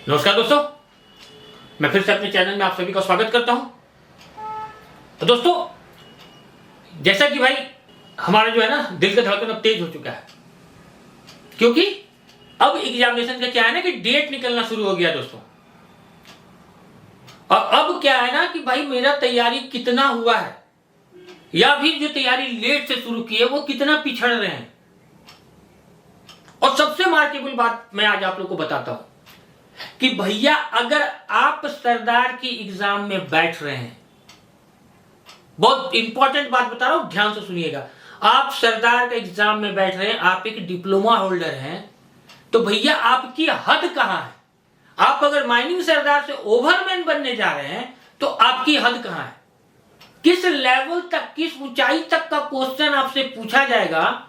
नमस्कार दोस्तों, मैं फिर से अपने चैनल में आप सभी का स्वागत करता हूं। तो दोस्तों, जैसा कि भाई हमारा जो है ना दिल का धड़कन अब तेज हो चुका है, क्योंकि अब एग्जामिनेशन का क्या है ना कि डेट निकलना शुरू हो गया दोस्तों। और अब क्या है ना कि भाई मेरा तैयारी कितना हुआ है या फिर जो तैयारी लेट से शुरू की है वो कितना पिछड़ रहे हैं। और सबसे मार्केबल बात मैं आज आप लोग को बताता हूं कि भैया अगर आप सरदार की एग्जाम में बैठ रहे हैं, बहुत इंपॉर्टेंट बात बता रहा हूं, ध्यान से सुनिएगा। आप सरदार का एग्जाम में बैठ रहे हैं, आप एक डिप्लोमा होल्डर हैं, तो भैया आपकी हद कहां है। आप अगर माइनिंग सरदार से ओवरमैन बनने जा रहे हैं तो आपकी हद कहां है। किस लेवल तक, किस ऊंचाई तक का क्वेश्चन आपसे पूछा जाएगा,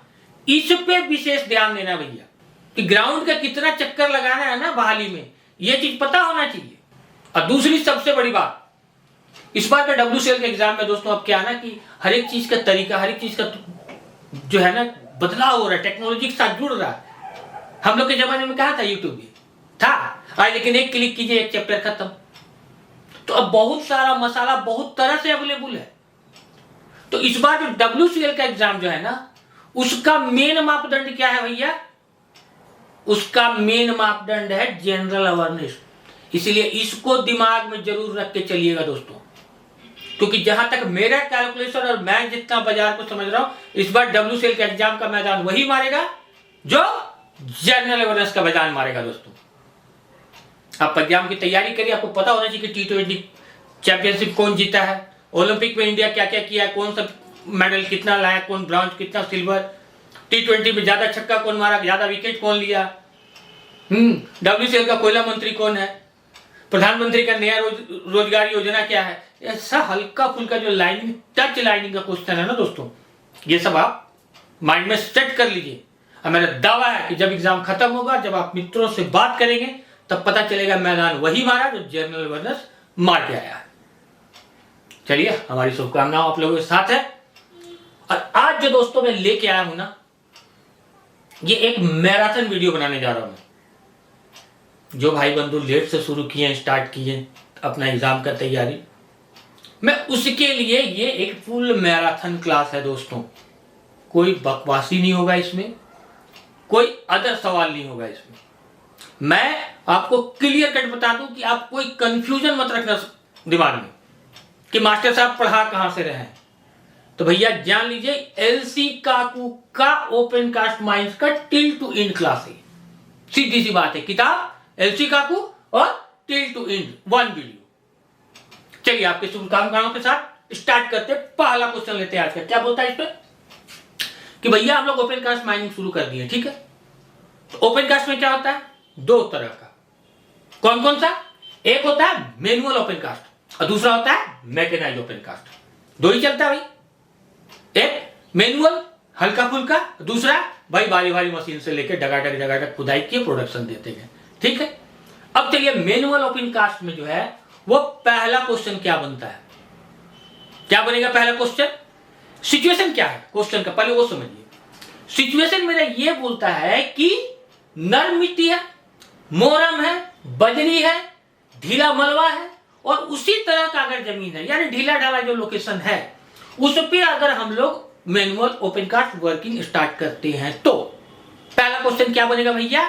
इस पे विशेष ध्यान देना भैया। कि ग्राउंड का कितना चक्कर लगाना है ना बहाली में, यह चीज पता होना चाहिए। और दूसरी सबसे बड़ी बात, इस बार का WCL के एग्जाम में दोस्तों अब क्या है ना कि हर एक चीज का तरीका, हर एक चीज का जो है ना बदलाव हो रहा है, टेक्नोलॉजी के साथ जुड़ रहा है। हम लोग के जमाने में कहा था यूट्यूब था आज, लेकिन एक क्लिक कीजिए एक चैप्टर खत्म। तो अब बहुत सारा मसाला बहुत तरह से अवेलेबल है। तो इस बार जो WCL का एग्जाम जो है ना, उसका मेन मापदंड क्या है भैया, उसका मेन मापदंड है जनरल अवेयरनेस। इसलिए इसको दिमाग में जरूर रख के चलिएगा दोस्तों, क्योंकि जहां तक मेरा कैलकुलेशन और मैं जितना बाजार को समझ रहा हूं, इस बार WCL के एग्जाम का मैदान वही मारेगा जो जनरल अवेयरनेस का मैदान मारेगा दोस्तों। आप एग्जाम की तैयारी करिए, आपको पता होना चाहिए कि T20 चैंपियनशिप कौन जीता है, ओलंपिक में इंडिया क्या क्या किया है, कौन सा मेडल कितना लाया, कौन ब्रॉन्ज कितना सिल्वर, T20 में ज्यादा छक्का कौन मारा, ज्यादा विकेट कौन लिया, WCL का कोयला मंत्री कौन है, प्रधानमंत्री का नया रोजगार योजना क्या है। ऐसा हल्का फुल्का जो लाइनिंग, टच लाइनिंग का क्वेश्चन है ना दोस्तों, ये सब आप माइंड में सेट कर लीजिए। और मेरा दावा है कि जब एग्जाम खत्म होगा, जब आप मित्रों से बात करेंगे, तब पता चलेगा मैदान वही मारा जो जनरल अवेयरनेस मार के आया है। चलिए, हमारी शुभकामनाएं आप लोगों के साथ है। और आज जो दोस्तों मैं लेके आया हूं ना, ये एक मैराथन वीडियो बनाने जा रहा हूं। जो भाई बंधु लेट से शुरू किए, स्टार्ट किए अपना एग्जाम का तैयारी, मैं उसके लिए ये एक फुल मैराथन क्लास है दोस्तों। कोई बकवासी नहीं होगा इसमें, कोई अदर सवाल नहीं होगा इसमें। मैं आपको क्लियर कट बता दूं कि आप कोई कंफ्यूजन मत रखना दिमाग में कि मास्टर साहब पढ़ा कहां से रहे हैं। तो भैया जान लीजिए, LC काकू का ओपन कास्ट माइंस का टिल टू एंड क्लास है। सीधी सी बात है, किताब LC काकू और till two and one video. चलिए, आपके शुभकामनाओं के साथ स्टार्ट करते। पहला क्वेश्चन लेते हैं आज का। क्या बोलता है इस पर कि भैया हम लोग ओपन कास्ट माइनिंग शुरू कर दिए, ठीक है। तो ओपन कास्ट में क्या होता है, दो तरह का। कौन कौन सा, एक होता है मैनुअल ओपन कास्ट और दूसरा होता है मैकेनाइज्ड ओपन कास्ट। दो ही चलता है भाई, एक मैनुअल हल्का फुल्का, दूसरा भाई भारी भारी मशीन से लेकर डगाडग खुदाई की प्रोडक्शन देते हैं, ठीक है। अब चलिए, मैनुअल ओपन कास्ट में जो है वो पहला क्वेश्चन क्या बनता है, क्या बनेगा पहला क्वेश्चन। सिचुएशन क्या है क्वेश्चन का, पहले वो समझिए। सिचुएशन मेरा ये बोलता है कि नरम मिट्टी है, मोरम है, बजरी है, ढीला मलबा है, और उसी तरह का अगर जमीन है, यानी ढीला ढाला जो लोकेशन है, उस पर अगर हम लोग manual open cast working start करते हैं, तो पहला क्वेश्चन क्या बनेगा भैया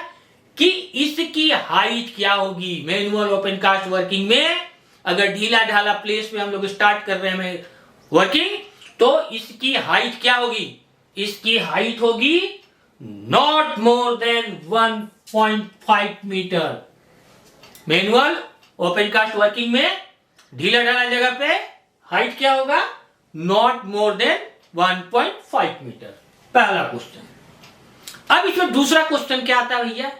कि इसकी हाइट क्या होगी। मैनुअल ओपन कास्ट वर्किंग में अगर ढीला ढाला प्लेस में हम लोग स्टार्ट कर रहे हैं वर्किंग, तो इसकी हाइट क्या होगी, इसकी हाइट होगी not more than 1.5 meter. Manual open cast working में ढीला ढाला जगह पे हाइट क्या होगा, नॉट मोर देन 1.5 मीटर। पहला क्वेश्चन। अब इसमें दूसरा क्वेश्चन क्या आता है भैया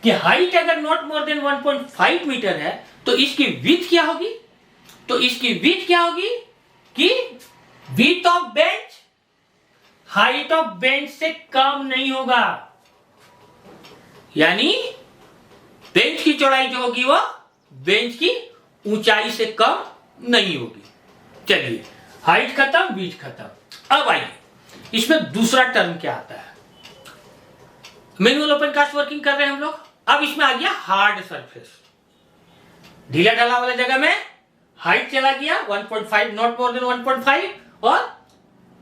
कि हाइट अगर नॉट मोर देन 1.5 मीटर है तो इसकी विड्थ क्या होगी। तो इसकी विड्थ क्या होगी कि width of bench height of bench से कम नहीं होगा, यानी बेंच की चौड़ाई जो होगी वो बेंच की ऊंचाई से कम नहीं होगी। चलिए, हाइट खत्म, विड्थ खत्म। अब आइए इसमें दूसरा टर्म क्या आता है। मैनुअल ओपन कास्ट वर्किंग कर रहे हैं हम लोग, अब इसमें आ गया हार्ड सरफेस। ढीला ढाला वाला जगह में हाइट चला गया 1.5, नॉट मोर देन 1.5, और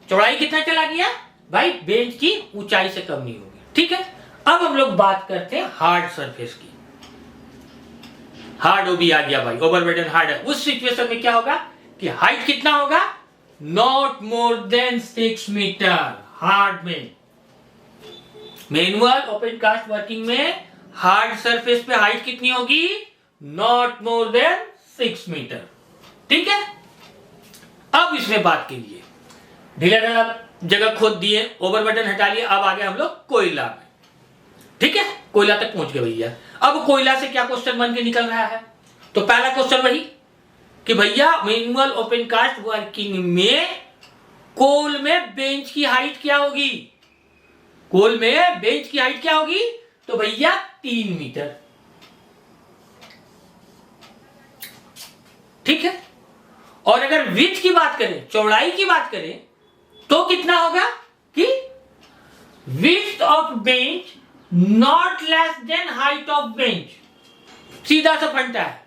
चौड़ाई कितना चला गया भाई, बेंच की ऊंचाई से कम नहीं होगी। ठीक है, अब हम लोग बात करते हैं हार्ड सरफेस की। हार्ड ओबी आ गया भाई, ओवरबर्डन हार्ड है। उस सिचुएशन में क्या होगा कि हाइट कितना होगा, not more than 6 meter. Hard में, मैनुअल ओपन कास्ट वर्किंग में हार्ड सरफेस पे हाइट कितनी होगी, नॉट मोर देन 6 मीटर। ठीक है, अब इसमें बात कीजिए, ढीला ढाला जगह खोद दिए, ओवरबर्डन हटा लिए, अब आगे हम लोग कोयला में। ठीक है, कोयला तक पहुंच गए भैया। अब कोयला से क्या क्वेश्चन बन के निकल रहा है, तो पहला क्वेश्चन वही कि भैया मैनुअल ओपन कास्ट वर्किंग में कोल में बेंच की हाइट क्या होगी, कोल में बेंच की हाइट क्या होगी, तो भैया 3 मीटर। ठीक है, और अगर विड्थ की बात करें, चौड़ाई की बात करें, तो कितना होगा कि width of bench not less then height of bench. सीधा सा फंडा है,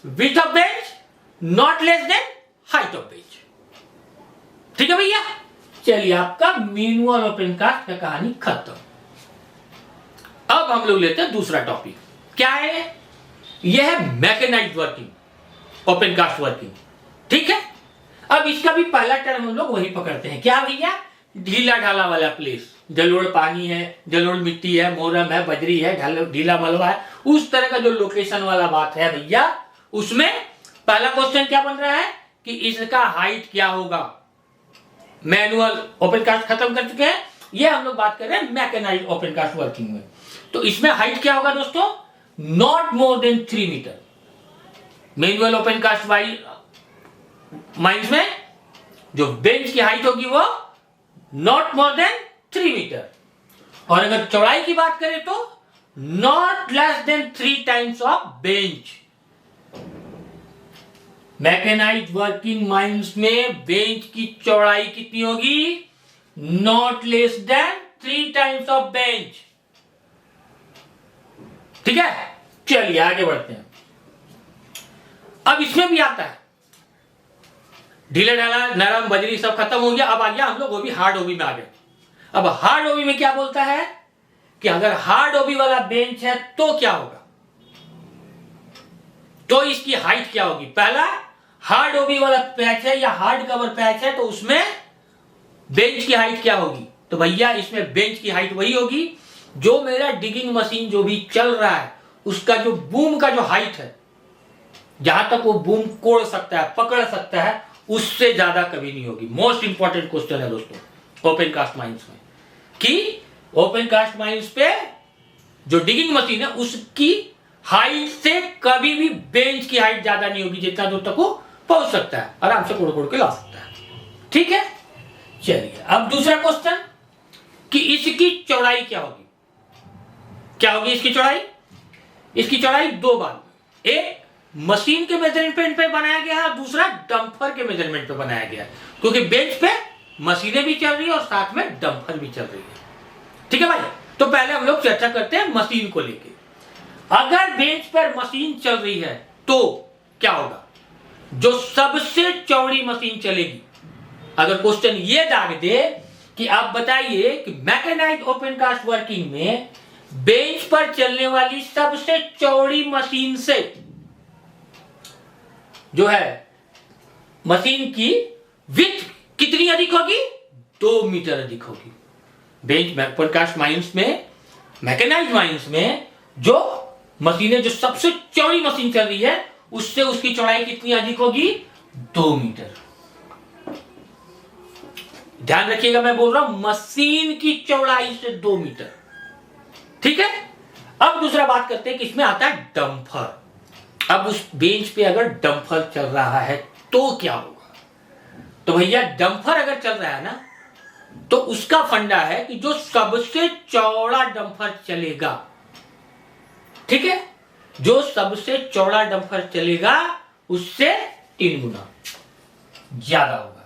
width of bench not less then height of bench. ठीक है भैया, चलिए आपका मैनुअल ओपन कास्ट का कहानी खत्म। अब हम लोग लेते हैं दूसरा टॉपिक, क्या है, यह है mechanized working, open cast working. ठीक है, अब इसका भी पहला टर्म हम लोग वही पकड़ते हैं, क्या भैया, ढीला ढाला वाला प्लेस, जलोढ़ पानी है, जलोढ़ मिट्टी है, मोरम है, बजरी है, ढीला मलबा है, उस तरह का जो लोकेशन वाला बात है भैया, उसमें पहला क्वेश्चन क्या बन रहा है कि इसका हाइट क्या होगा। मैनुअल ओपन कास्ट खत्म कर चुके हैं, ये हम लोग बात कर रहे हैं मैकेनाइज्ड ओपन कास्ट वर्किंग में। तो इसमें हाइट क्या होगा दोस्तों, not more than 3 meter. Manual open cast mines में जो बेंच की हाइट होगी वो नॉट मोर देन 3 मीटर, और अगर चौड़ाई की बात करें तो not less than 3 times of bench. Mechanized working mines में बेंच की चौड़ाई कितनी होगी, not less than 3 times of bench. ठीक है, चलिए आगे बढ़ते हैं। अब इसमें भी आता है, ढीला ढाला नरम बजरी सब खत्म हो गया, अब आ गया हम लोग ओबी, हार्ड ओबी में आ गए। अब हार्ड ओबी में क्या बोलता है कि अगर हार्ड ओबी वाला बेंच है तो क्या होगा, तो इसकी हाइट क्या होगी। पहला, हार्ड ओबी वाला पैच है या हार्ड कवर पैच है, तो उसमें बेंच की हाइट क्या होगी, तो भैया इसमें बेंच की हाइट वही होगी जो मेरा डिगिंग मशीन जो भी चल रहा है उसका जो बूम का जो हाइट है, जहां तक वो बूम कोड़ सकता है, पकड़ सकता है, उससे ज्यादा कभी नहीं होगी। मोस्ट इंपॉर्टेंट क्वेश्चन है दोस्तों ओपन कास्ट माइंस में, कि ओपन कास्ट माइंस पे जो डिगिंग मशीन है उसकी हाइट से कभी भी बेंच की हाइट ज्यादा नहीं होगी, जितना दूर तक वो पहुंच सकता है, आराम से कोड़ कोड़ के ला सकता है। ठीक है, चलिए अब दूसरा क्वेश्चन कि इसकी चौड़ाई क्या होगी, क्या होगी इसकी चौड़ाई। इसकी चौड़ाई दो बार, एक मशीन के मेजरमेंट पे बनाया गया है, दूसरा डंपर के मेजरमेंट पे बनाया गया है, क्योंकि बेंच पे मशीनें भी चल रही है और साथ में डंपर भी चल रही है। ठीक है भाई, तो पहले हम लोग चर्चा करते हैं मशीन को लेके। अगर बेंच पर मशीन चल रही है तो क्या होगा, जो सबसे चौड़ी मशीन चलेगी। अगर क्वेश्चन ये दाग दे कि आप बताइए कि मैकेनाइज्ड ओपन कास्ट वर्किंग में बेंच पर चलने वाली सबसे चौड़ी मशीन से जो है मशीन की विड्थ कितनी अधिक होगी, 2 मीटर अधिक होगी। बेंच ओपन कास्ट माइंस में, मैकेनाइज्ड माइंस में जो मशीनें, जो सबसे चौड़ी मशीन चल रही है उससे उसकी चौड़ाई कितनी अधिक होगी, 2 मीटर। ध्यान रखिएगा, मैं बोल रहा हूं मशीन की चौड़ाई से 2 मीटर। ठीक है, अब दूसरा बात करते हैं कि इसमें आता है डंपर। अब उस बेंच पे अगर डंपर चल रहा है तो क्या होगा, तो भैया डंपर अगर चल रहा है ना, तो उसका फंडा है कि जो सबसे चौड़ा डंपर चलेगा, ठीक है, जो सबसे चौड़ा डंपर चलेगा उससे 3 गुना ज्यादा होगा,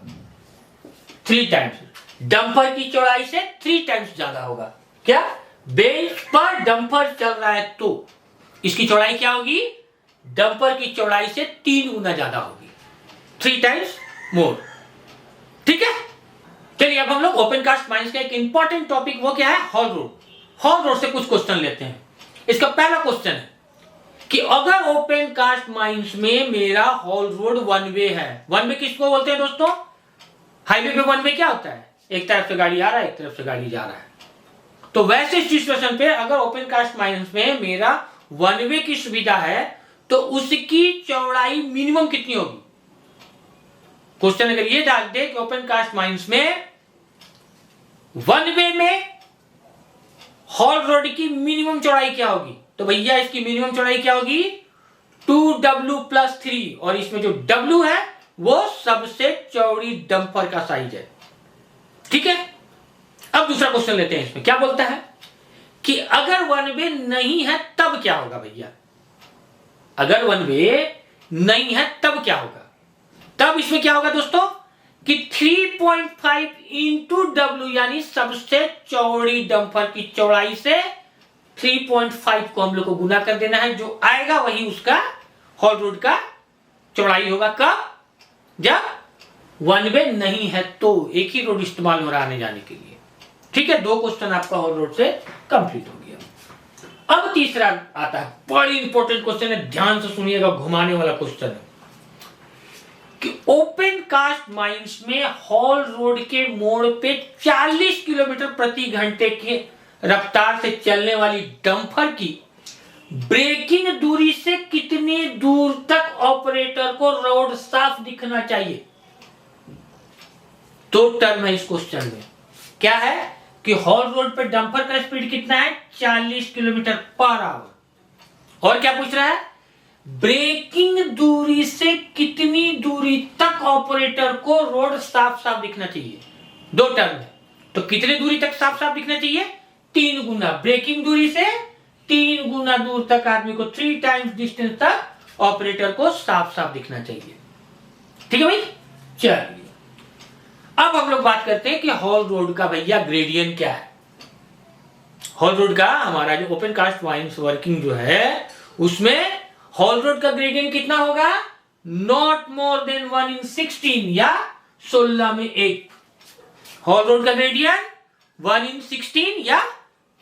3 टाइम्स। डंपर की चौड़ाई से 3 टाइम्स ज्यादा होगा। क्या, बेंच पर डंपर चल रहा है तो इसकी चौड़ाई क्या होगी, डंपर की चौड़ाई से 3 गुना ज्यादा होगी, 3 टाइम्स मोर। ठीक है, चलिए अब हम लोग ओपन कास्ट माइंस का एक इंपॉर्टेंट टॉपिक वो क्या है, हॉल रोड। हॉल रोड से कुछ क्वेश्चन लेते हैं। इसका पहला क्वेश्चन है कि अगर ओपन कास्ट माइंस में मेरा हॉल रोड वन वे है, वन वे किसको बोलते हैं दोस्तों, हाईवे पे वन वे क्या होता है, एक तरफ से गाड़ी आ रहा है, एक तरफ से गाड़ी जा रहा है। तो वैसे सिचुएशन पे अगर ओपन कास्ट माइंस में मेरा वन वे की सुविधा है तो उसकी चौड़ाई मिनिमम कितनी होगी। क्वेश्चन अगर ये डाल दे कि ओपन कास्ट माइंस में वन वे में हॉल रोड की मिनिमम चौड़ाई क्या होगी, तो भैया इसकी मिनिमम चौड़ाई क्या होगी 2W+3, और इसमें जो W है वो सबसे चौड़ी डंपर का साइज है। ठीक है, अब दूसरा क्वेश्चन लेते हैं। इसमें क्या बोलता है कि अगर वन वे नहीं है तब क्या होगा भैया, अगर वन वे नहीं है तब क्या होगा। तब इसमें क्या होगा दोस्तों कि 3.5 इंटू W, यानी सबसे चौड़ी डंपर की चौड़ाई से 3.5 को हम लोग को गुना कर देना है, जो आएगा वही उसका हॉल रोड का चौड़ाई होगा। कब, जब वन वे नहीं है तो एक ही रोड इस्तेमाल हो रहा आने जाने के लिए। ठीक है, 2 क्वेश्चन आपका हॉल रोड से कंप्लीट हो गया। अब तीसरा आता है, बड़ी इंपॉर्टेंट क्वेश्चन है, ध्यान से सुनिएगा, घुमाने वाला क्वेश्चन है कि ओपन कास्ट माइंस में हॉल रोड के मोड़ पे 40 किलोमीटर प्रति घंटे के रफ्तार से चलने वाली डंपर की ब्रेकिंग दूरी से कितनी दूर तक ऑपरेटर को रोड साफ दिखना चाहिए। 2 टर्म है इस क्वेश्चन में। क्या है कि हॉल रोड पे डंपर का स्पीड कितना है 40 किलोमीटर पर आवर, और क्या पूछ रहा है ब्रेकिंग दूरी से कितनी दूरी तक ऑपरेटर को रोड साफ साफ दिखना चाहिए। 2 टर्म है, तो कितनी दूरी तक साफ साफ दिखना चाहिए 3 गुना, ब्रेकिंग दूरी से 3 गुना दूर तक आदमी को 3 टाइम्स डिस्टेंस तक ऑपरेटर को साफ साफ दिखना चाहिए। ठीक है भाई, चलिए अब हम लोग बात करते हैं कि हॉल रोड का भैया ग्रेडियंट क्या है। हॉल रोड का हमारा जो ओपन कास्ट माइंस वर्किंग जो है उसमें हॉल रोड का ग्रेडियंट कितना होगा, नॉट मोर देन 1/16 या 16 में 1। हॉल रोड का ग्रेडियंट 1/16 या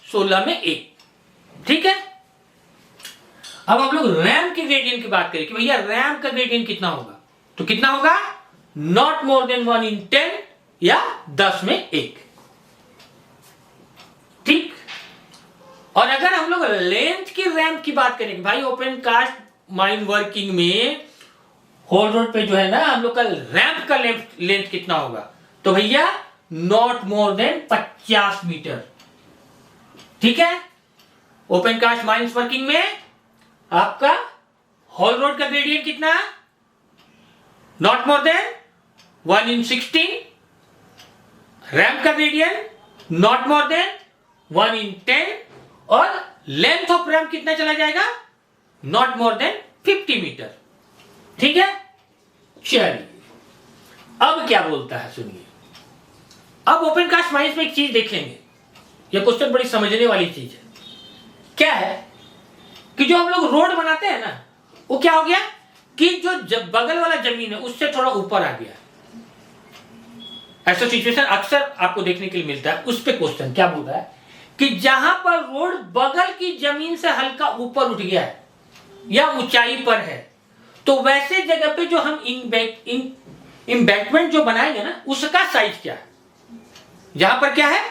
16 में 1। ठीक है, अब हम लोग रैम के ग्रेडियंट की बात करें कि भैया रैम का ग्रेडियंट कितना होगा, तो कितना होगा नॉट मोर देन 1/10 या 10 में 1। ठीक, और अगर हम लोग लेंथ की रैम की बात करें कि भाई ओपन कास्ट माइन वर्किंग में हॉल रोड पे जो है ना हम लोग का रैंप का लेंथ कितना होगा, तो भैया नॉट मोर देन 50 मीटर। ठीक है, ओपन कास्ट माइंस वर्किंग में आपका हॉल रोड का ग्रेडियंट कितना है नॉट मोर देन 1/16, रैंप का ग्रेडियंट नॉट मोर देन 1/10, और लेंथ ऑफ रैंप कितना चला जाएगा नॉट मोर देन 50 मीटर। ठीक है, चलिए अब क्या बोलता है सुनिए। अब ओपन कास्ट माइंस में एक चीज देखेंगे, यह क्वेश्चन बड़ी समझने वाली चीज है। क्या है कि जो हम लोग रोड बनाते हैं ना वो क्या हो गया कि जो बगल वाला जमीन है उससे थोड़ा ऊपर आ गया। ऐसा सिचुएशन अक्सर आपको देखने के लिए मिलता है। उस पे क्वेश्चन क्या बोल रहा है कि जहां पर रोड बगल की जमीन से हल्का ऊपर उठ गया है या ऊंचाई पर है, तो वैसे जगह पे जो हम इम्बैंकमेंट जो बनाएंगे ना उसका साइज क्या है। जहां पर क्या है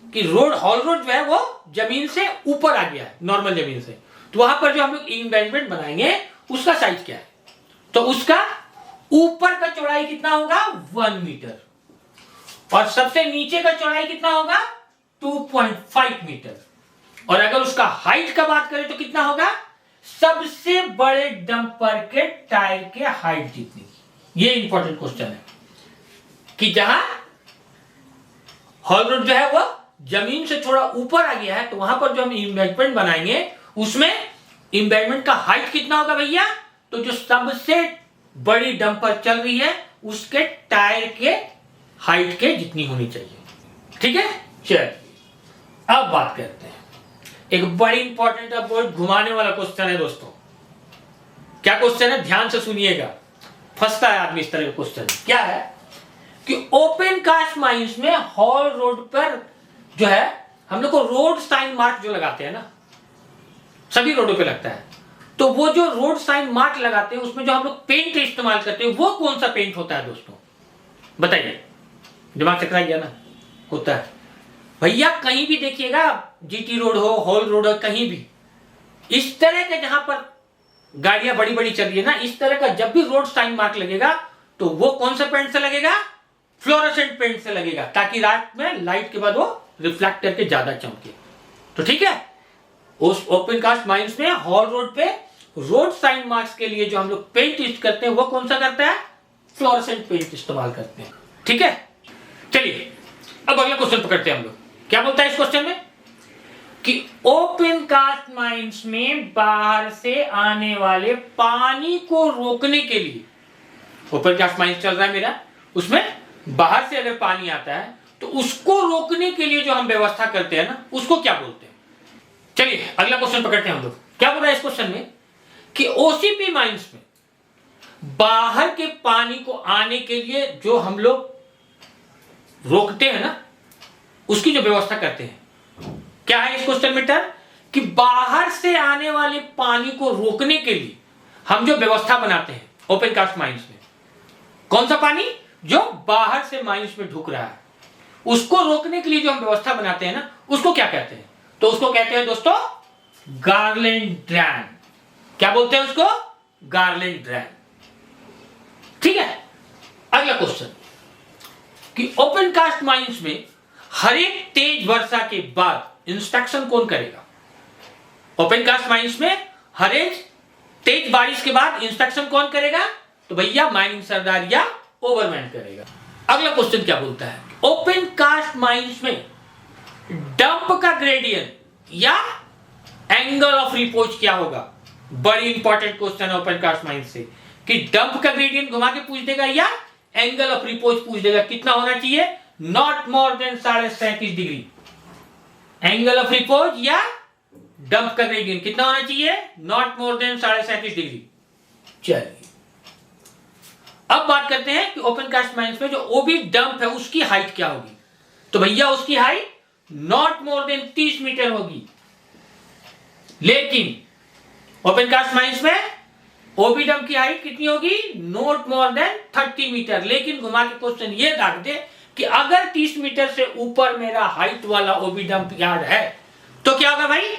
कि रोड हॉल रोड जो है वो जमीन से ऊपर आ गया है नॉर्मल जमीन से, तो वहां पर जो हम लोग इम्बैंकमेंट बनाएंगे उसका साइज क्या है, तो उसका ऊपर का चौड़ाई कितना होगा 1 मीटर, और सबसे नीचे का चौड़ाई कितना होगा 2.5 मीटर। और अगर उसका हाइट का बात करें तो कितना होगा सबसे बड़े डंपर के टायर के हाइट जितनी। ये इंपॉर्टेंट क्वेश्चन है कि जहां हॉल रोड जो है वो जमीन से थोड़ा ऊपर आ गया है, तो वहां पर जो हम इम्बैंकमेंट बनाएंगे उसमें इम्बैंकमेंट का हाइट कितना होगा भैया, तो जो सबसे बड़ी डंपर चल रही है उसके टायर के हाइट के जितनी होनी चाहिए। ठीक है, चलिए अब बात करते हैं एक बड़ी इंपॉर्टेंट अब बहुत घुमाने वाला क्वेश्चन है दोस्तों। क्या क्वेश्चन है, ध्यान से सुनिएगा, फंसता है आदमी इस तरह का क्वेश्चन। क्या है कि ओपन कास्ट माइंस में हॉल रोड पर जो है हम लोग को रोड साइन मार्क जो लगाते हैं ना, सभी रोडों पे लगता है, तो वो जो रोड साइन मार्क लगाते हैं उसमें जो हम लोग पेंट इस्तेमाल करते हैं वो कौन सा पेंट होता है दोस्तों, बताइए। दिमाग चकरा गया ना, होता है भैया, कहीं भी देखिएगा, जीटी रोड हो, हॉल रोड हो, कहीं भी इस तरह के जहां पर गाड़ियां बड़ी बड़ी चल रही है ना, इस तरह का जब भी रोड साइन मार्क लगेगा तो वो कौन सा पेंट से लगेगा, फ्लोरोसेंट पेंट से लगेगा, ताकि रात में लाइट के बाद वो रिफ्लेक्ट करके ज्यादा चमके। तो ठीक है, उस ओपन कास्ट माइंस में हॉल रोड पे रोड साइन मार्क्स के लिए जो हम लोग पेंट यूज करते हैं वो कौन सा करता है, फ्लोरोसेंट पेंट इस्तेमाल करते हैं। ठीक है, चलिए अब अगला क्वेश्चन पकड़ते हैं हम लोग। क्या बोलता है इस क्वेश्चन में कि ओपन कास्ट माइंस में बाहर से आने वाले पानी को रोकने के लिए, ओपन कास्ट माइंस चल रहा है मेरा, उसमें बाहर से अगर पानी आता है तो उसको रोकने के लिए जो हम व्यवस्था करते हैं ना, उसको क्या बोलते हैं। चलिए अगला क्वेश्चन पकड़ते हैं हम लोग। क्या बोल रहा है इस क्वेश्चन में कि ओसीपी माइंस में बाहर के पानी को आने के लिए जो हम लोग रोकते हैं ना, उसकी जो व्यवस्था करते हैं, क्या है इस क्वेश्चन में टर्म कि बाहर से आने वाले पानी को रोकने के लिए हम जो व्यवस्था बनाते हैं ओपन कास्ट माइंस में, कौन सा पानी जो बाहर से माइंस में ढुक रहा है, उसको रोकने के लिए जो हम व्यवस्था बनाते हैं ना, उसको क्या कहते हैं, तो उसको कहते हैं दोस्तों गार्लेंड ड्रैम। क्या बोलते हैं उसको, गार्लेंड ड्रैम। ठीक है, अगला क्वेश्चन कि ओपन कास्ट माइंस में हर एक तेज वर्षा के बाद इंस्पेक्शन कौन करेगा। ओपन कास्ट माइंस में हर एक तेज बारिश के बाद इंस्पेक्शन कौन करेगा, तो भैया माइनिंग सरदार या ओवरमैन करेगा। अगला क्वेश्चन क्या बोलता है, ओपन कास्ट माइंस में डंप का ग्रेडियंट या एंगल ऑफ रिपोज क्या होगा। बड़ी इंपॉर्टेंट क्वेश्चन है ओपन कास्ट माइंस से कि डंप का ग्रेडियंट घुमा के पूछ देगा या एंगल ऑफ रिपोज पूछ देगा, कितना होना चाहिए, not more then 37.5 degree. Angle of repose या डंप का ग्रेडियंट कितना होना चाहिए, नॉट मोर देन 37.5 डिग्री। चलिए अब बात करते हैं कि ओपन कास्ट माइंस में जो ओबी डंप है उसकी हाइट क्या होगी, तो भैया उसकी height not more than 30 meter होगी। लेकिन ओपन कास्ट माइंस में ओबी डंप की हाइट कितनी होगी, नॉट मोर देन 30 मीटर। लेकिन घुमा के क्वेश्चन ये दाग दे कि अगर 30 मीटर से ऊपर मेरा हाइट वाला ओबी डंप यार्ड है तो क्या होगा भाई,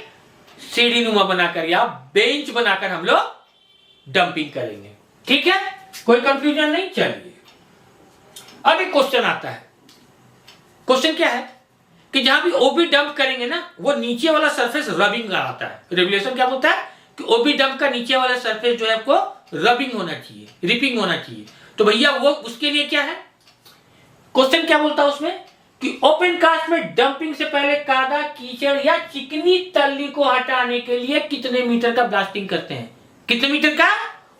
सीढ़ी नुमा बनाकर या बेंच बनाकर हम लोग डंपिंग करेंगे। ठीक है, कोई कंफ्यूजन नहीं। चलिए अब एक क्वेश्चन आता है। क्वेश्चन क्या है कि जहां भी ओबी डंप करेंगे ना, वो नीचे वाला सरफेस रबिंग कराता है। रेगुलेशन क्या बोलता है कि ओबी डंप का नीचे वाला सरफेस जो है आपको रबिंग होना चाहिए, रिपिंग होना चाहिए। तो भैया वो उसके लिए क्या है, क्वेश्चन क्या बोलता है उसमें कि ओपन कास्ट में डंपिंग से पहले कादा, कीचड़ या चिकनी तल्ली को हटाने के लिए कितने मीटर का ब्लास्टिंग करते हैं। कितने मीटर का,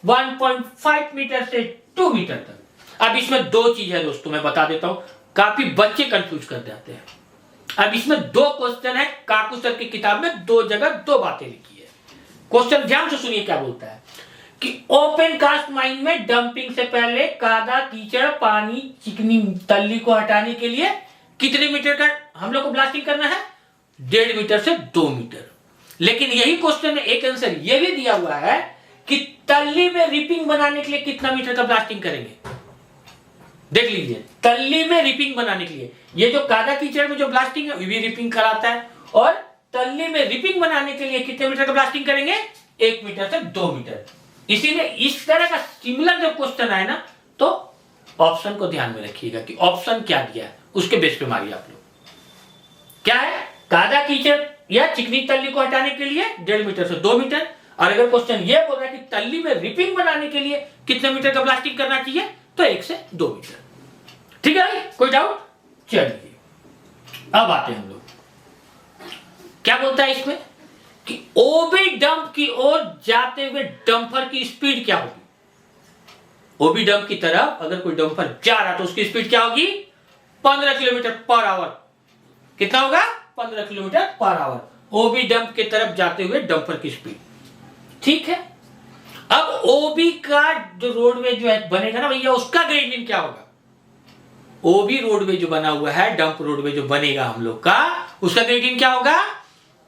1.5 मीटर से 2 मीटर तक। अब इसमें दो चीज है दोस्तों, मैं बता देता हूं, काफी बच्चे कंफ्यूज कर जाते हैं। अब इसमें दो क्वेश्चन है, काकू सर की किताब में दो जगह दो बातें लिखी है। क्वेश्चन ध्यान से सुनिए क्या बोलता है कि ओपन कास्ट माइन में डंपिंग से पहले कादा, कीचड़, पानी, चिकनी तल्ली को हटाने के लिए कितने मीटर का हम लोग को ब्लास्टिंग करना है, 1.5 मीटर से 2 मीटर। लेकिन यही क्वेश्चन में एक आंसर यह भी दिया हुआ है कि तल्ली में रिपिंग बनाने के लिए कितना मीटर का ब्लास्टिंग करेंगे। देख लीजिए, तल्ली में रिपिंग बनाने के लिए ये जो कादा कीचड़ में जो ब्लास्टिंग है भी रिपिंग कराता है, और तल्ली में रिपिंग बनाने के लिए कितने मीटर का ब्लास्टिंग करेंगे, 1 मीटर से 2 मीटर। इसीलिए इस तरह का सिमिलर जब क्वेश्चन आए ना, तो ऑप्शन को ध्यान में रखिएगा कि ऑप्शन क्या दिया है, उसके बेस पे मारिए आप लोग। क्या है, कादा, कीचड़ या चिकनी तल्ली को हटाने के लिए 1.5 मीटर से 2 मीटर। और अगर क्वेश्चन ये बोल रहा है कि तल्ली में रिपिंग बनाने के लिए कितने मीटर का ब्लास्टिंग करना चाहिए, तो 1 से 2 मीटर। ठीक है भाई, कोई डाउट। चलिए अब आते हैं हम लोग, क्या बोलता है इसमें कि ओबी डंप की ओर जाते हुए डंपर की स्पीड क्या होगी। ओबी डंप की तरफ अगर कोई डंपर जा रहा तो उसकी स्पीड क्या होगी, 15 किलोमीटर पर आवर। कितना होगा, 15 kilometre per hour OB dump की तरफ जाते हुए डंपर की स्पीड। ठीक है, अब ओबी का जो रोडवे जो है बनेगा ना भैया, उसका ग्रेडियंट क्या होगा? ओबी रोडवे जो बना हुआ है, डंप रोडवे जो बनेगा हम लोग का, उसका ग्रेडियंट क्या होगा?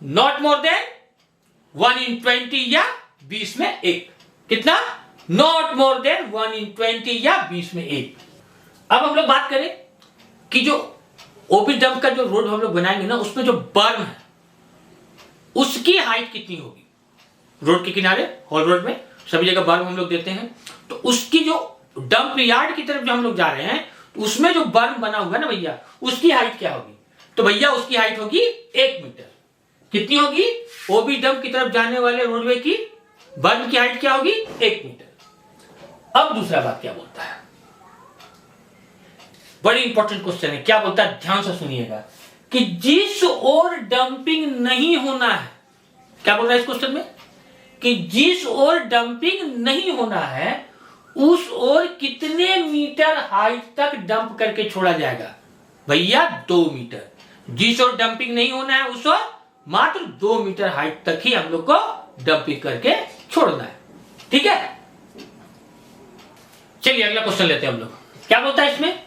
नॉट मोर देन 1/20 या 20 में 1। कितना? नॉट मोर देन 1/20 या 20 में 1। अब हम लोग बात करें कि जो ओबी डंप का जो रोड हम लोग बनाएंगे ना, उसमें जो बर्म है उसकी हाइट कितनी होगी? रोड के किनारे, हॉल रोड में सभी जगह बर्म हम लोग देते हैं, तो उसकी जो डंप यार्ड की तरफ जो हम लोग जा रहे हैं, उसमें जो बर्म बना हुआ है ना भैया, उसकी हाइट क्या होगी? तो भैया उसकी हाइट होगी 1 मीटर। कितनी होगी? ओबी डंप की तरफ जाने वाले रोडवे की बर्म की हाइट क्या होगी? 1 मीटर। अब दूसरा बात क्या बोलता है, बड़ी इंपॉर्टेंट क्वेश्चन है। क्या बोलता है? ध्यान से सुनिएगा कि जिस ओर डंपिंग नहीं होना है, क्या बोल रहा है इस क्वेश्चन में, कि जिस ओर डंपिंग नहीं होना है उस ओर कितने मीटर हाइट तक डंप करके छोड़ा जाएगा? भैया 2 मीटर। जिस ओर डंपिंग नहीं होना है उस ओर मात्र 2 मीटर हाइट तक ही हम लोग को डंपिंग करके छोड़ना है। ठीक है, चलिए अगला क्वेश्चन लेते हैं हम लोग। क्या बोलता है इसमें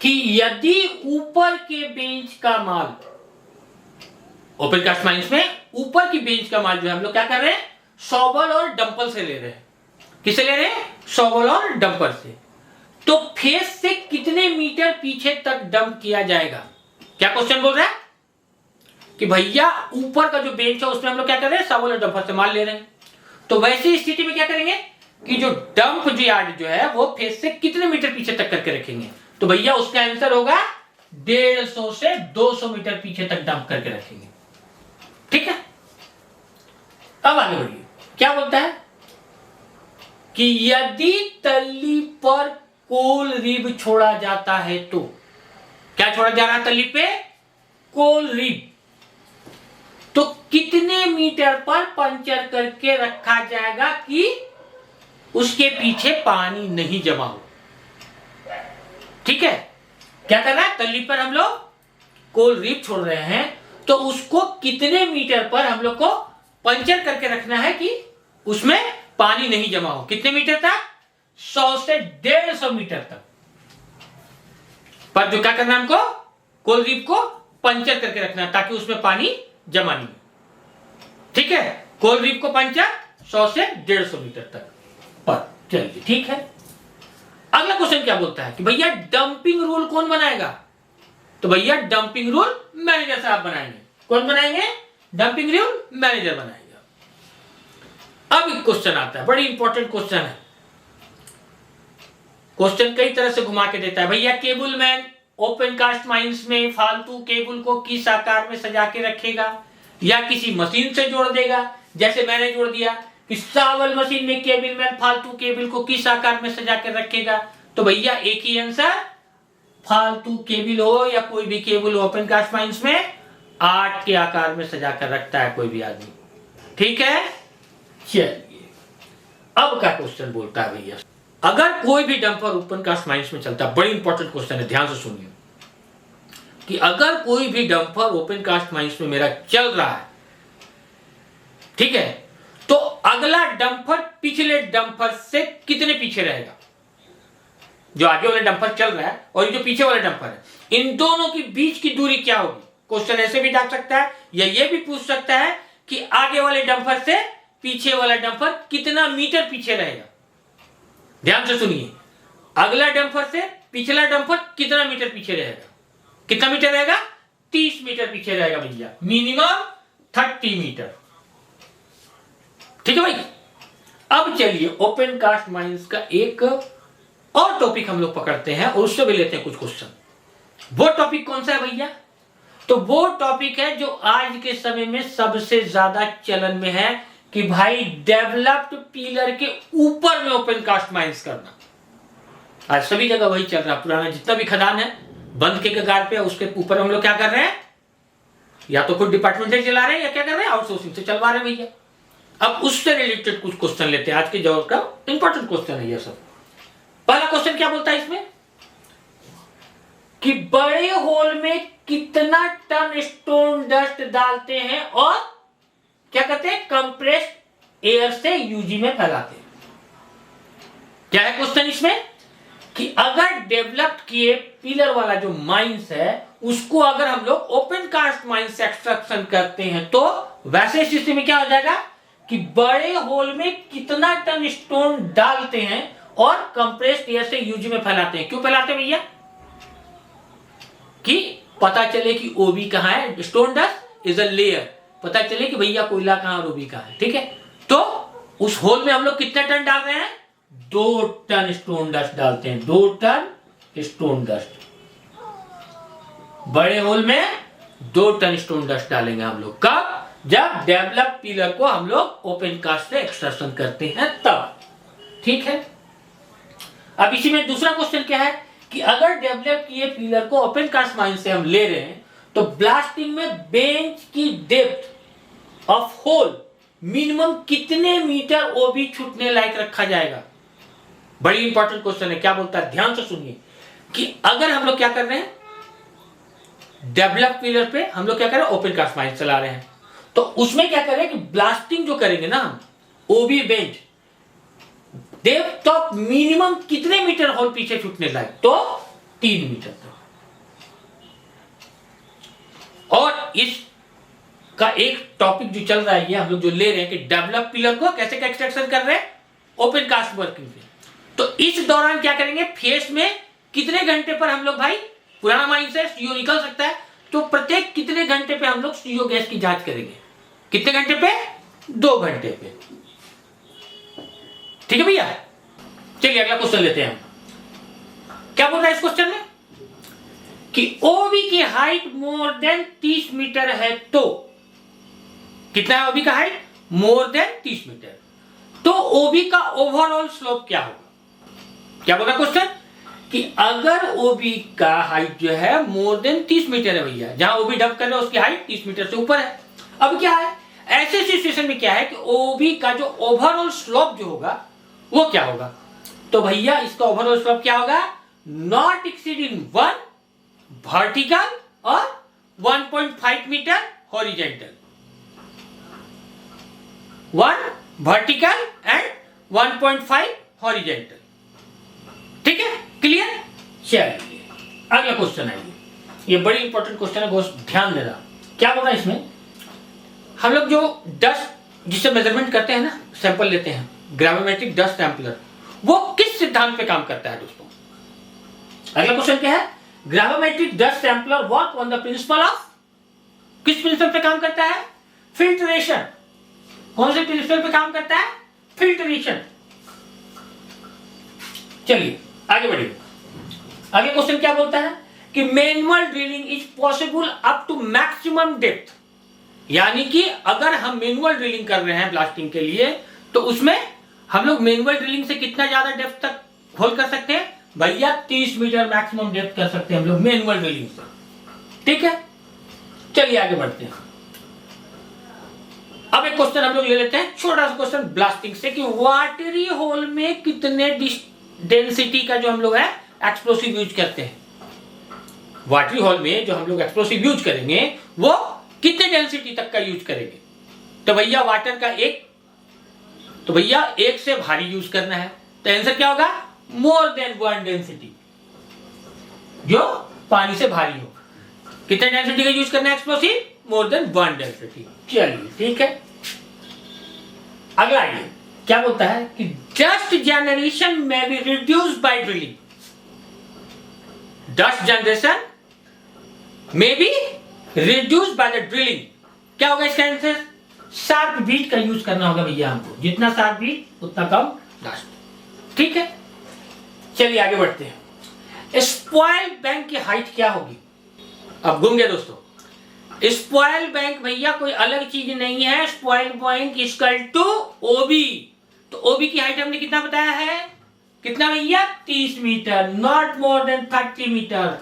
कि यदि ऊपर के बेंच का माल, ओपन कास्ट माइंस में ऊपर की बेंच का माल जो है हम लोग क्या कर रहे हैं? शॉवल और डंपर से ले रहे हैं। किसे ले रहे हैं? शॉवल और डंपर से। तो फेस से कितने मीटर पीछे तक डंप किया जाएगा? क्या क्वेश्चन बोल रहा है कि भैया ऊपर का जो बेंच है उसमें हम लोग क्या कर रहे हैं? शॉवल और डंपर से माल ले रहे हैं। तो वैसी स्थिति में क्या करेंगे कि जो डंप जो यार्ड जो है वो फेस से कितने मीटर पीछे तक करके रखेंगे? तो भैया उसका आंसर होगा 150 से 200 मीटर पीछे तक डंप करके रखेंगे। ठीक है, अब आगे बढ़िए। क्या बोलता है कि यदि तल्ली पर कोल रिब छोड़ा जाता है तो, क्या छोड़ा जा रहा है तल्ली पे? कोल रिब। तो कितने मीटर पर पंचर करके रखा जाएगा कि उसके पीछे पानी नहीं जमा हो? ठीक है, क्या कर रहा है? तल्ली पर हम लोग कोल रिब छोड़ रहे हैं, तो उसको कितने मीटर पर हम लोग को पंचर करके रखना है कि उसमें पानी नहीं जमा हो? कितने मीटर तक? 100 से 150 मीटर तक पर जो क्या करना है हमको? कोल रिब को पंचर करके रखना है ताकि उसमें पानी जमा नहीं हो। ठीक है, कोल रिब को पंचर 100 से 150 मीटर तक पर। चलिए ठीक है, अगला क्वेश्चन क्या बोलता है कि भैया डंपिंग रूल कौन बनाएगा? तो भैया डंपिंग रूल मैनेजर साहब बनाएंगे। कौन बनाएंगे? डंपिंग रूल मैनेजर बनाएगा। अब एक क्वेश्चन आता है, बड़ी इंपॉर्टेंट क्वेश्चन है। क्वेश्चन कई तरह से घुमा के देता है। भैया cable man open cast mines में फालतू केबल को किस आकार में सजा के रखेगा या किसी मशीन से जोड़ देगा? जैसे मैंने जोड़ दिया कि सावल मशीन में केबल मैन फालतू केबल को किस आकार में सजा कर रखेगा? तो भैया एक ही आंसर, फालतू केबल हो या कोई भी केबल ओपन कास्ट माइंस में 8 के आकार में सजा कर रखता है कोई भी आदमी। ठीक है, चलिए अब क्या क्वेश्चन बोलता है भैया, अगर कोई भी डंपर ओपन कास्ट माइंस में चलता है, बड़ी इंपॉर्टेंट क्वेश्चन है, ध्यान से सुनिए कि अगर कोई भी डंपर ओपन कास्ट माइंस में मेरा चल रहा है, ठीक है, तो अगला डंपर पिछले डंपर से कितने पीछे रहेगा? जो आगे वाला डंपर चल रहा है और जो पीछे वाला डंपर है, इन दोनों के बीच की दूरी क्या होगी? क्वेश्चन ऐसे भी डाल सकता है या ये भी पूछ सकता है कि आगे वाले डंपर से पीछे वाला डंपर कितना मीटर पीछे रहेगा। ध्यान से सुनिए, अगला डंपर से पिछला डंपर कितना मीटर पीछे रहेगा? कितना मीटर रहेगा? 30 मीटर पीछे रहेगा भैया, मिनिमम 30 मीटर। ठीक है भाई, अब चलिए ओपन कास्ट माइंस का एक और टॉपिक हम लोग पकड़ते हैं और उससे भी लेते हैं कुछ क्वेश्चन। वो टॉपिक कौन सा है भैया? तो वो टॉपिक है जो आज के समय में सबसे ज्यादा चलन में है कि भाई डेवलप्ड पिलर के ऊपर में ओपन कास्ट माइंस करना। आज सभी जगह वही चल रहा है, पुराना जितना भी खदान है बंद के कगार पे, उसके ऊपर हम लोग क्या कर रहे हैं? या तो खुद डिपार्टमेंट चला रहे हैं या क्या कर रहे हैं? आउटसोर्सिंग से चलवा रहे हैं भैया। अब उससे रिलेटेड कुछ क्वेश्चन लेते हैं, आज के दौर का इंपॉर्टेंट क्वेश्चन है ये सब। पहला क्वेश्चन क्या बोलता है इसमें कि बड़े होल में कितना टन स्टोन डस्ट डालते हैं और क्या करते हैं? कंप्रेस्ड एयर से यूजी में फैलाते हैं। क्या है क्वेश्चन इसमें कि अगर डेवलप्ड किए पिलर वाला जो माइंस है उसको अगर हम लोग ओपन कास्ट माइंस से एक्सट्रैक्शन करते हैं तो वैसे स्थिति में क्या हो जाएगा कि बड़े होल में कितना टन स्टोन डालते हैं और कंप्रेस्ड एयर से यूजी में फैलाते हैं। क्यों फैलाते हैं भैया? कि पता चले कि ओबी कहां है, stone dust is a layer, पता चले कि भैया कोयला कहां और ओबी कहां है। ठीक है, तो उस होल में हम लोग कितना टन डाल रहे हैं? 2 टन स्टोन डस्ट डालते हैं, 2 टन स्टोन डस्ट। बड़े होल में 2 टन स्टोन डस्ट डालेंगे हम लोग। कब? जब डेवलप पिलर को हम लोग ओपन कास्ट से एक्सट्रैक्शन करते हैं तब। ठीक है, अब इसी में दूसरा क्वेश्चन क्या है कि अगर डेवलप किए पिलर को ओपन कास्ट माइन से हम ले रहे हैं तो ब्लास्टिंग में बेंच की डेप्थ ऑफ होल मिनिमम कितने मीटर ओबी छूटने लायक रखा जाएगा? बड़ी इंपॉर्टेंट क्वेश्चन है। क्या बोलता है, ध्यान से सुनिए कि अगर हम लोग क्या कर रहे हैं, डेवलप पिलर पे हम लोग क्या कर रहे हैं, ओपन कास्ट माइन चला रहे हैं, तो उसमें क्या करें कि ब्लास्टिंग जो करेंगे ना हम ओबी बेंच डेप्थ ऑफ मिनिमम कितने मीटर होल पीछे छूटने लायक? तो 3 मीटर तक। और इस का एक टॉपिक जो चल रहा है, ये हम लोग जो ले रहे हैं कि डेवलप पिलर को कैसे का एक्सट्रैक्शन कर रहे हैं, ओपन कास्ट वर्किंग पे। तो इस दौरान क्या करेंगे, फेस में कितने घंटे पर हम लोग भाई, पुराना माइंड से सीओ निकल सकता है, तो प्रत्येक कितने घंटे पे हम लोग सीओ गैस की जांच करेंगे? कितने घंटे पे? 2 घंटे पे। ठीक है भैया, चलिए अगला क्वेश्चन लेते हैं। क्या बोल रहा है इस क्वेश्चन में कि ओबी की हाइट मोर देन 30 मीटर है तो कितना है ओबी का हाइट? मोर देन 30 मीटर। तो ओबी का ओवरऑल स्लोप क्या होगा? क्या बोल रहा है क्वेश्चन कि अगर ओबी का हाइट जो है मोर देन 30 मीटर है भैया, जहां ओबी डंप कर रहे हैं उसकी हाइट 30 मीटर से ऊपर है। अब क्या है, ऐसे सिचुएशन में क्या है कि ओबी का जो ओवरऑल स्लोप जो होगा वो क्या होगा? तो भैया इसका ओवरऑल स्लोप क्या होगा? नॉट एक्सीडिंग 1 वर्टिकल और 1.5 meter horizontal. 1 vertical and 1.5 horizontal. ठीक है, क्लियर? चलिए अगला क्वेश्चन है, ये बड़ी इंपॉर्टेंट क्वेश्चन है, बहुत ध्यान देना। क्या बोल रहा है इसमें, हम लोग जो डस्ट जिससे मेजरमेंट करते हैं ना, सैंपल लेते हैं, ग्रेविमेट्रिक डस्ट सैंपलर, वो किस सिद्धांत पे काम करता है दोस्तों? अगला क्वेश्चन क्या है, gravimetric dust sampler work on the principle of, किस प्रिंसिपल पे काम करता है? फिल्ट्रेशन। कौन से प्रिंसिपल पे काम करता है? फिल्ट्रेशन। चलिए आगे बढ़िए। अगला क्वेश्चन क्या बोलता है कि manual drilling is possible up to maximum depth, यानी कि अगर हम मैनुअल ड्रिलिंग कर रहे हैं ब्लास्टिंग के लिए तो उसमें हम लोग मैनुअल ड्रिलिंग से कितना ज्यादा डेप्थ तक होल कर सकते हैं? भैया 30 मीटर मैक्सिमम डेप्थ कर सकते हैं हम लोग मैनुअल ड्रिलिंग से। ठीक है, चलिए आगे बढ़ते हैं। अब एक क्वेश्चन हम लोग ले लेते हैं, छोटा सा क्वेश्चन ब्लास्टिंग से, कि वाटरी होल में कितने डेंसिटी का जो हम लोग है एक्सप्लोसिव यूज करते हैं। वाटरी होल में जो हम लोग एक्सप्लोसिव यूज करेंगे वो कितने डेंसिटी तक का यूज करेंगे? तो भैया वाटर का तो भैया 1 से भारी यूज करना है, तो आंसर क्या होगा? मोर देन 1 डेंसिटी, जो पानी से भारी हो। कितने डेंसिटी का यूज करना है एक्सप्लोसिव? More than 1 density. चलिए ठीक है, अगला आइए। क्या बोलता है कि डस्ट जनरेशन में be reduce by drilling. Dust generation में be reduce by the drilling. क्या होगा इसका आंसर? शार्प बीट का यूज करना होगा भैया हमको, जितना शार्प बीट उतना कम डस्ट। ठीक है, चलिए आगे बढ़ते हैं। स्पॉइल बैंक की हाइट क्या होगी? अब घूम गया दोस्तों। स्पॉइल बैंक भैया कोई अलग चीज नहीं है, स्पॉइल बैंक इक्वल टू ओबी। तो ओबी की हाइट हमने कितना बताया है? कितना भैया? 30 meter, not more than 30 meter.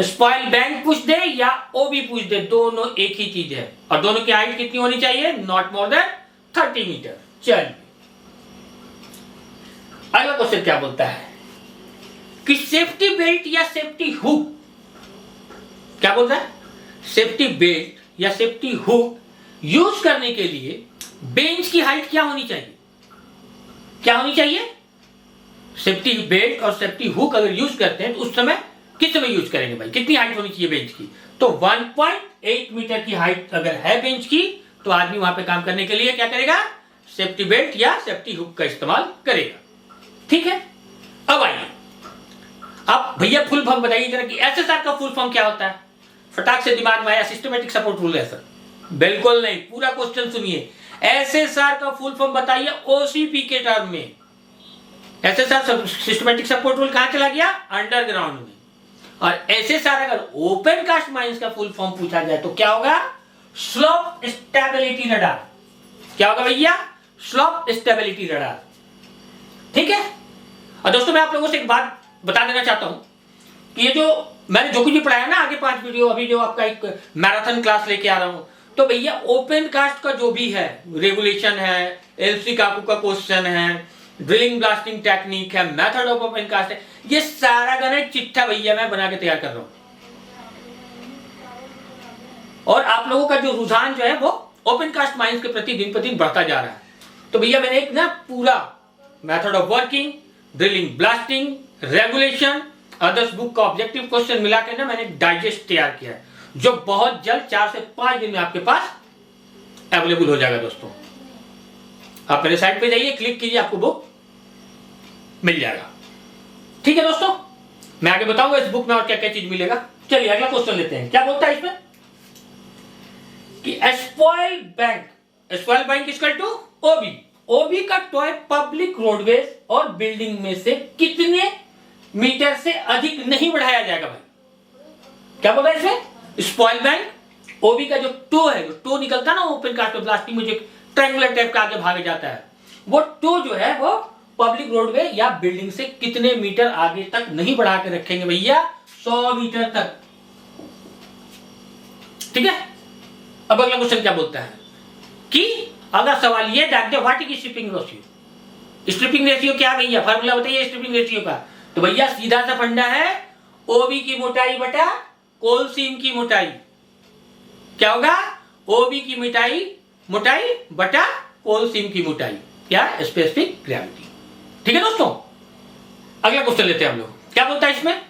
Spoil bank पूछ दे या ओबी पूछ दे, दोनों एक ही चीज है, और दोनों की हाइट कितनी होनी चाहिए? Not more than 30 meter. चलिए अगला क्वेश्चन क्या बोलता है कि सेफ्टी बेल्ट या सेफ्टी हुक, क्या बोलता है? सेफ्टी बेल्ट या सेफ्टी हुक यूज करने के लिए बेंच की हाइट क्या होनी चाहिए? क्या होनी चाहिए? सेफ्टी बेल्ट और सेफ्टी हुक अगर यूज करते हैं तो उस समय किस समय यूज करेंगे भाई? कितनी हाइट होनी चाहिए बेंच की? तो 1.8 मीटर की हाइट अगर है बेंच की तो आदमी वहां पे काम करने के लिए क्या करेगा? सेफ्टी बेल्ट या सेफ्टी हुक का इस्तेमाल करेगा। ठीक है, अब आइए आप भैया फुल फॉर्म बताइए जरा कि एसएसआर का फुल फॉर्म क्या होता है? फटाक से दिमाग में आया सिस्टमेटिक सपोर्ट रूल है सर? बिल्कुल नहीं, पूरा क्वेश्चन सुनिए। एसएसआर का फुल फॉर्म बताइए ओसीपी के टर्म में। एसएसआर सिस्टमेटिक सपोर्ट रूल कहां चला गया? अंडरग्राउंड में। और एसएसआर अगर ओपन कास्ट माइंस का फुल फॉर्म पूछा जाए तो क्या होगा? Slope stability radar. क्या होगा भैया? Slope stability radar. ठीक है। और दोस्तों मैं आप लोगों से एक बात बता देना चाहता हूं कि ये जो मैंने जो कुछ भी पढ़ाया ना, आगे 5 वीडियो, अभी जो आपका एक मैराथन क्लास लेके आ रहा हूं, तो भैया ओपन कास्ट का जो भी है रेगुलेशन है, एलसी काकू का क्वेश्चन है, ड्रिलिंग ब्लास्टिंग टेक्निक है, मेथड ऑफ ओपन कास्ट है, ये सारा गणित चिट्ठा भैया मैं बना के तैयार कर रहा हूं। और आप लोगों का जो रुझान जो है वो ओपन कास्ट माइंस के प्रति दिन प्रतिदिन बढ़ता जा रहा है। तो भैया मैंने एक ना पूरा method of working, drilling blasting, regulation, others book का ऑब्जेक्टिव क्वेश्चन मिला के ना मैंने डाइजेस्ट तैयार किया है, जो बहुत जल्द 4 से 5 दिन में आपके पास अवेलेबल हो जाएगा। दोस्तों आप मेरे साइट पे जाइए, क्लिक कीजिए, आपको बुक मिल जाएगा। ठीक है दोस्तों, मैं आगे बताऊंगा इस बुक में और क्या क्या चीज मिलेगा। चलिए अगला क्वेश्चन लेते हैं। क्या बोलता है इसमें कि स्पॉइल्ड बैंक इक्वल टू ओबी। ओबी का टॉय पब्लिक रोडवेज और बिल्डिंग में से कितने मीटर से अधिक नहीं बढ़ाया जाएगा भाई? क्या बोल रहा है इसमें? स्पॉइल बैंक, ओबी का जो टो है, जो टो निकलता है ना ओपन कास्ट ब्लास्टिंग में, जो ट्रायंगुलर टाइप का आगे भागे जाता है, वो टो जो है वो पब्लिक रोडवे या बिल्डिंग से कितने मीटर आगे तक नहीं बढ़ा के रखेंगे भैया? 100 मीटर तक। ठीक है। अब अगला क्वेश्चन क्या बोलता है कि अगर सवाल ये डाक दे what is stripping ratio. Stripping ratio क्या भैया? फार्मूला बताइए स्ट्रिपिंग रेशियो का। तो भैया सीधा सा फंडा है, ओबी की मोटाई बटा कोल सीम की मोटाई। क्या होगा? ओबी की मोटाई बटा कोल सीम की मोटाई या स्पेसिफिक ग्रेविटी। ठीक है दोस्तों, अगला क्वेश्चन लेते हैं हम लोग। क्या बोलता है इसमें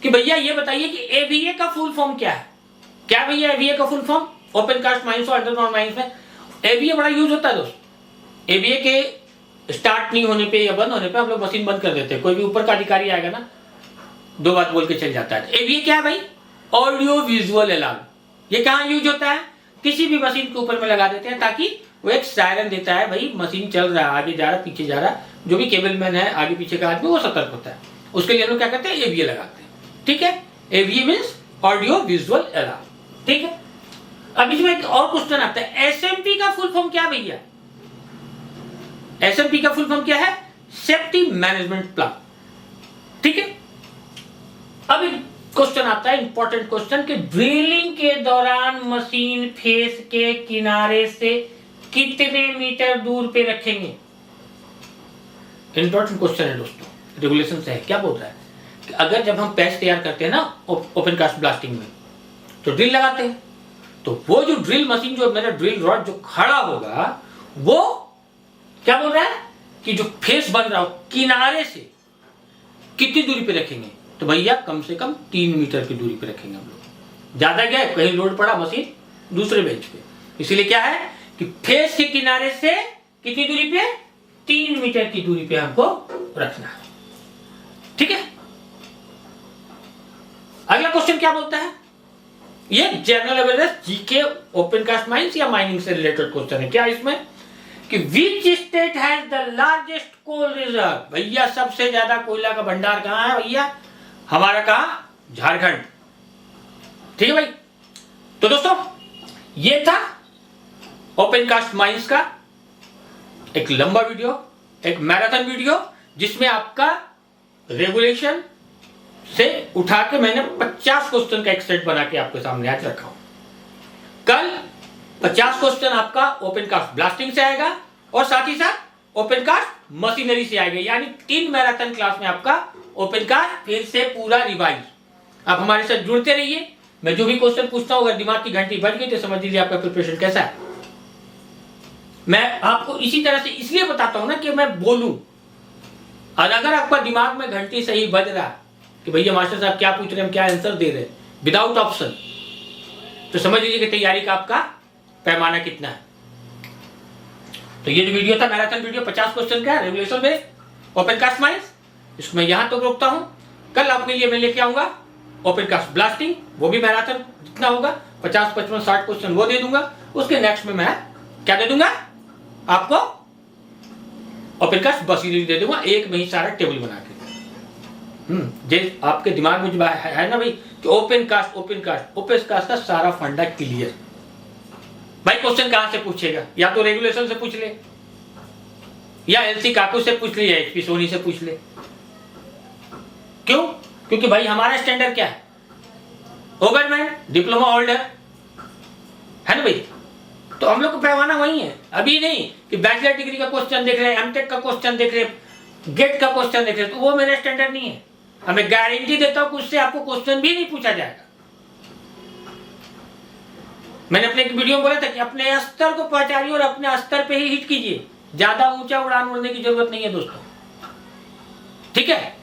कि भैया ये बताइए कि एवीए का फुल फॉर्म क्या है? क्या भैया एवीए का full form? Open cast mines और अंडरग्राउंड माइंस में एवीए बड़ा यूज होता है दोस्त। एवीए के स्टार्ट नहीं होने पे या बंद होने पे हम लोग मशीन बंद कर देते हैं। कोई भी ऊपर का अधिकारी आएगा ना, 2 बात बोल के चल जाता है। एवीए क्या है भाई? Audio visual alarm. ये कहां यूज होता है? किसी भी मशीन के ऊपर में लगा देते हैं ताकि वो एक सायरन देता है, भाई मशीन चल रहा है, आगे जा रहा, पीछे जा रहा, जो भी केबलमैन है आगे पीछे का आदमी वो सतर्क होता है। उसके लिए हम लोग क्या करते हैं? एवीए लगाते हैं। ठीक है, AVA means audio visual alarm. ठीक है। अब इसमें एक और क्वेश्चन आता है, एसएमपी का फुल फॉर्म क्या भैया? एसएमपी का फुल फॉर्म क्या है? Safety management plan. ठीक है। अब एक क्वेश्चन आता है, इंपॉर्टेंट क्वेश्चन, कि ड्रिलिंग के दौरान मशीन फेस के किनारे से कितने मीटर दूर पे रखेंगे? इंपॉर्टेंट क्वेश्चन है दोस्तों, रेगुलेशन से है। क्या बोल रहा है कि अगर जब हम पैच तैयार करते हैं ना ओपन कास्ट ब्लास्टिंग में, तो ड्रिल लगाते हैं, तो वो जो ड्रिल मशीन, जो मेरा ड्रिल रॉड जो खड़ा होगा, वो क्या बोल रहा है कि जो फेस बन रहा हो किनारे से कितनी दूरी पे रखेंगे? तो भैया कम से कम 3 मीटर की दूरी पे रखेंगे हम लोग। ज्यादा क्या है, कहीं लोड पड़ा मशीन दूसरे बेंच पे, इसीलिए क्या है कि फेस के किनारे से कितनी दूरी पे? 3 मीटर की दूरी पे हमको रखना है। ठीक है। अगला क्वेश्चन क्या बोलता है? ये general awareness GK open cast mines या माइनिंग से रिलेटेड क्वेश्चन है। क्या इसमें कि which state has the largest coal reserve? भैया सबसे ज्यादा कोयला का भंडार कहां है भैया? हमारा कहां? झारखंड। ठीक है भाई। तो दोस्तों ये था ओपन कास्ट माइंस का एक लंबा वीडियो, एक मैराथन वीडियो, जिसमें आपका रेगुलेशन से उठा के मैंने 50 क्वेश्चन का एक सेट बना के आपके सामने आज रखा हूं। कल 50 क्वेश्चन आपका ओपन कास्ट ब्लास्टिंग से आएगा और साथ ही साथ ओपन कास्ट मशीनरी से आएगा, यानी 3 मैराथन क्लास में आपका ओपन कास्ट फिर से पूरा रिवाइज। आप हमारे साथ जुड़ते रहिए। मैं जो भी क्वेश्चन पूछता हूं, अगर दिमाग की घंटी बज गई तो समझ लीजिए आपका प्रिपरेशन कैसा है। मैं आपको इसी तरह से इसलिए बताता हूं ना कि मैं बोलूं, और अगर आपका दिमाग में घंटी सही बज रहा कि भैया मास्टर साहब क्या पूछ रहे हैं, हम क्या आंसर दे रहे हैं विदाउट ऑप्शन, तो समझ लीजिए कि तैयारी का आपका पैमाना कितना है। तो ये जो वीडियो था मैराथन वीडियो 50 क्वेश्चन का regulation based open cast mines, इसको मैं यहां तो रोकता हूं। कल आपके लिए मैं लेके आऊंगा ओपन कास्ट ब्लास्टिंग, वो भी मैराथन जितना होगा 50 55 60 क्वेश्चन वो दे दूंगा। उसके नेक्स्ट में मैं क्या दे दूंगा आपको, ओपन कास्ट बस दे दूंगा, एक में ही सारा टेबल बना के। जे आपके दिमाग में जो है ना भाई कि ओपन कास्ट का सारा फंडा क्लियर। भाई क्वेश्चन कहां से पूछेगा, या तो रेगुलेशन से पूछ ले, या एलसी काकू से पूछ ले, या एचपी सोनी से पूछ ले। क्यों? क्योंकि भाई हमारा स्टैंडर्ड क्या है, ओवरमैन डिप्लोमा होल्डर है ना भाई, तो हम लोग का पैमाना वही है। अभी नहीं कि बैचलर डिग्री का क्वेश्चन देख रहे हैं, एमटेक का क्वेश्चन देख रहे हैं, गेट का क्वेश्चन देख रहे हैं, तो वो मेरा स्टैंडर्ड नहीं है। हमें गारंटी देता हूं कि उससे आपको क्वेश्चन भी नहीं पूछा जाएगा। मैंने अपने एक वीडियो में बोला था कि अपने स्तर को पहचानिए और अपने स्तर पे ही हिट कीजिए, ज्यादा ऊंचा उड़ान उड़ने की जरूरत नहीं है दोस्तों, ठीक है।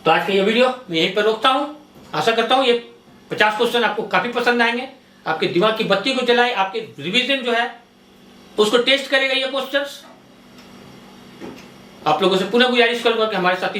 तो आज का ये वीडियो मैं यहीं पर रोकता हूं। आशा करता हूं ये 50 क्वेश्चन आपको काफी पसंद आएंगे, आपके दिमाग की बत्ती को जलाए, आपके रिवीजन जो है उसको टेस्ट करेगा ये क्वेश्चंस। आप लोगों से पुनः गुजारिश करूंगा कि हमारे साथ